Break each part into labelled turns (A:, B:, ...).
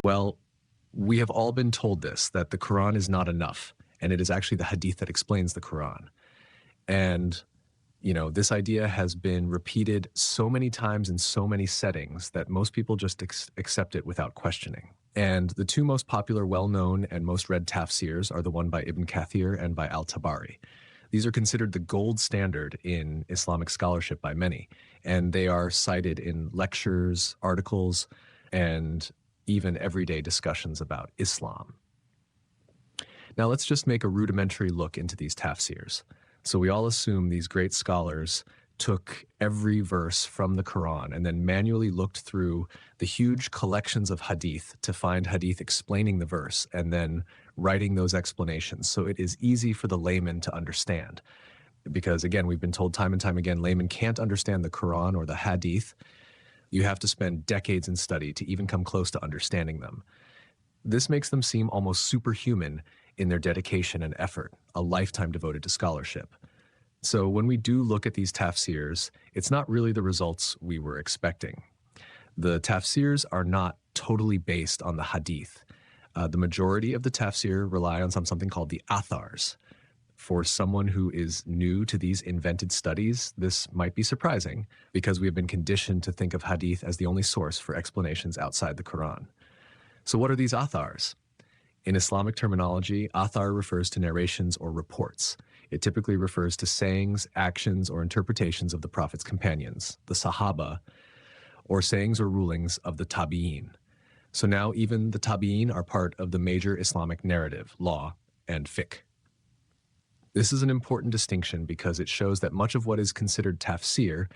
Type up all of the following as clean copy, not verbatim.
A: Well, we have all been told this, that the Quran is not enough, and it is actually the Hadith that explains the Quran. And, this idea has been repeated so many times in so many settings that most people just accept it without questioning. And the two most popular, well-known, and most read tafsirs are the one by Ibn Kathir and by Al-Tabari. These are considered the gold standard in Islamic scholarship by many, and they are cited in lectures, articles, and even everyday discussions about Islam. Now let's just make a rudimentary look into these tafsirs. So we all assume these great scholars took every verse from the Quran and then manually looked through the huge collections of hadith to find hadith explaining the verse and then writing those explanations so it is easy for the layman to understand. Because again, we've been told time and time again, laymen can't understand the Quran or the hadith. You have to spend decades in study to even come close to understanding them. This makes them seem almost superhuman in their dedication and effort, a lifetime devoted to scholarship. So when we do look at these tafsirs, it's not really the results we were expecting. The tafsirs are not totally based on the hadith. The majority of the tafsir rely on something called the athars. For someone who is new to these invented studies, this might be surprising because we have been conditioned to think of hadith as the only source for explanations outside the Quran. So what are these athars? In Islamic terminology, athar refers to narrations or reports. It typically refers to sayings, actions, or interpretations of the Prophet's companions, the Sahaba, or sayings or rulings of the Tabi'in. So now even the Tabi'in are part of the major Islamic narrative, law, and fiqh. This is an important distinction because it shows that much of what is considered tafsir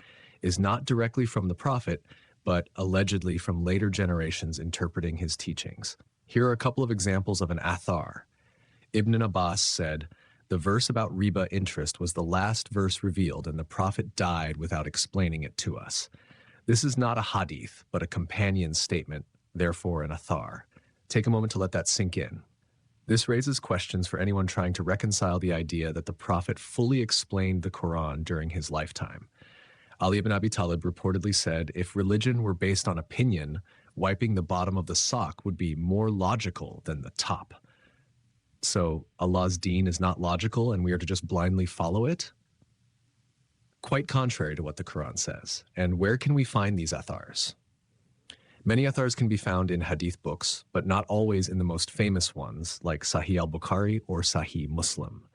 A: is not directly from the Prophet, but allegedly from later generations interpreting his teachings. Here are a couple of examples of an athar. Ibn Abbas said, "The verse about riba interest was the last verse revealed, and the Prophet died without explaining it to us." This is not a hadith, but a companion statement, therefore an athar. Take a moment to let that sink in. This raises questions for anyone trying to reconcile the idea that the Prophet fully explained the Quran during his lifetime. Ali ibn Abi Talib reportedly said, if religion were based on opinion, wiping the bottom of the sock would be more logical than the top. So Allah's deen is not logical and we are to just blindly follow it? Quite contrary to what the Quran says. And where can we find these athars? Many athars can be found in hadith books, but not always in the most famous ones like Sahih al-Bukhari or Sahih Muslim.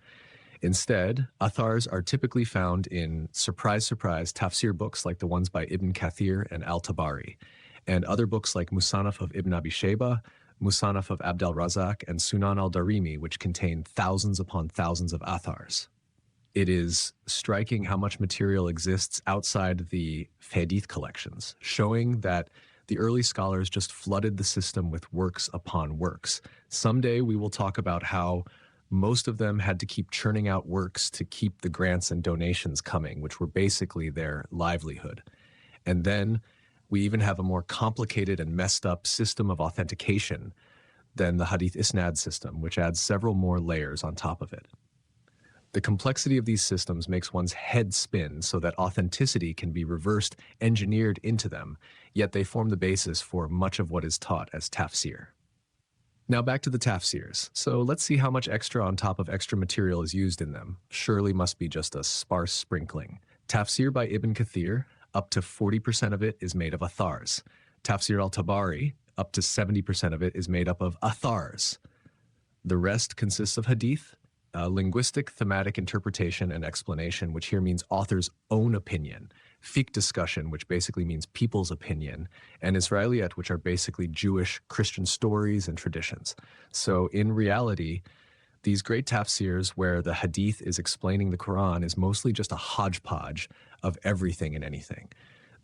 A: Instead, athars are typically found in surprise tafsir books like the ones by Ibn Kathir and Al-Tabari, and other books like Musannaf of Ibn Abi Shayba, Musannaf of Abd al-Razak, and Sunan al-Darimi, which contain thousands upon thousands of athars. It is striking how much material exists outside the hadith collections, showing that the early scholars just flooded the system with works upon works. Someday we will talk about how most of them had to keep churning out works to keep the grants and donations coming, which were basically their livelihood. And then we even have a more complicated and messed up system of authentication than the Hadith Isnad system, which adds several more layers on top of it. The complexity of these systems makes one's head spin so that authenticity can be reversed engineered into them, yet they form the basis for much of what is taught as tafsir. Now back to the tafsirs. So let's see how much extra on top of extra material is used in them. Surely must be just a sparse sprinkling. Tafsir by Ibn Kathir, up to 40% of it is made of athars. Tafsir al-Tabari, up to 70% of it is made up of athars. The rest consists of hadith, linguistic, thematic interpretation and explanation, which here means author's own opinion, fiqh discussion, which basically means people's opinion, and Israeliyat, which are basically Jewish Christian stories and traditions. So in reality, these great tafsirs where the hadith is explaining the Quran is mostly just a hodgepodge of everything and anything.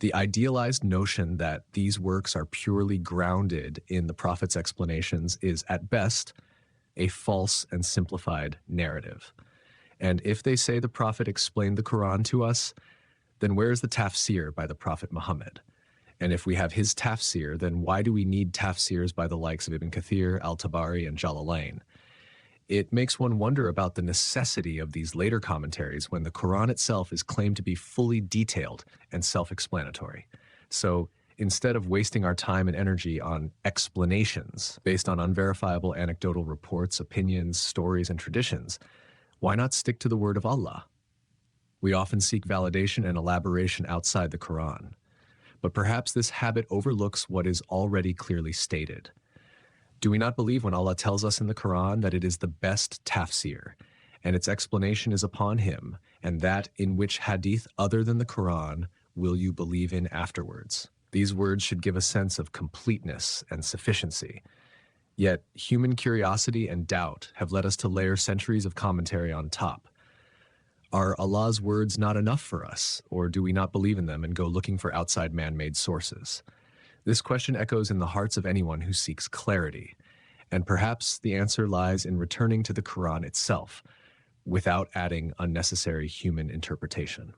A: The idealized notion that these works are purely grounded in the Prophet's explanations is at best a false and simplified narrative. And if they say the Prophet explained the Quran to us, then where is the tafsir by the Prophet Muhammad? And if we have his tafsir, then why do we need tafsirs by the likes of Ibn Kathir, Al-Tabari, and Jalalain? It makes one wonder about the necessity of these later commentaries when the Quran itself is claimed to be fully detailed and self-explanatory. So Instead of wasting our time and energy on explanations based on unverifiable anecdotal reports, opinions, stories, and traditions, why not stick to the word of Allah? We often seek validation and elaboration outside the Qur'an, but perhaps this habit overlooks what is already clearly stated. Do we not believe when Allah tells us in the Qur'an that it is the best tafsir, and its explanation is upon him, and that in which hadith other than the Qur'an will you believe in afterwards? These words should give a sense of completeness and sufficiency. Yet, human curiosity and doubt have led us to layer centuries of commentary on top. Are Allah's words not enough for us, or do we not believe in them and go looking for outside man-made sources? This question echoes in the hearts of anyone who seeks clarity, and perhaps the answer lies in returning to the Qur'an itself, without adding unnecessary human interpretation.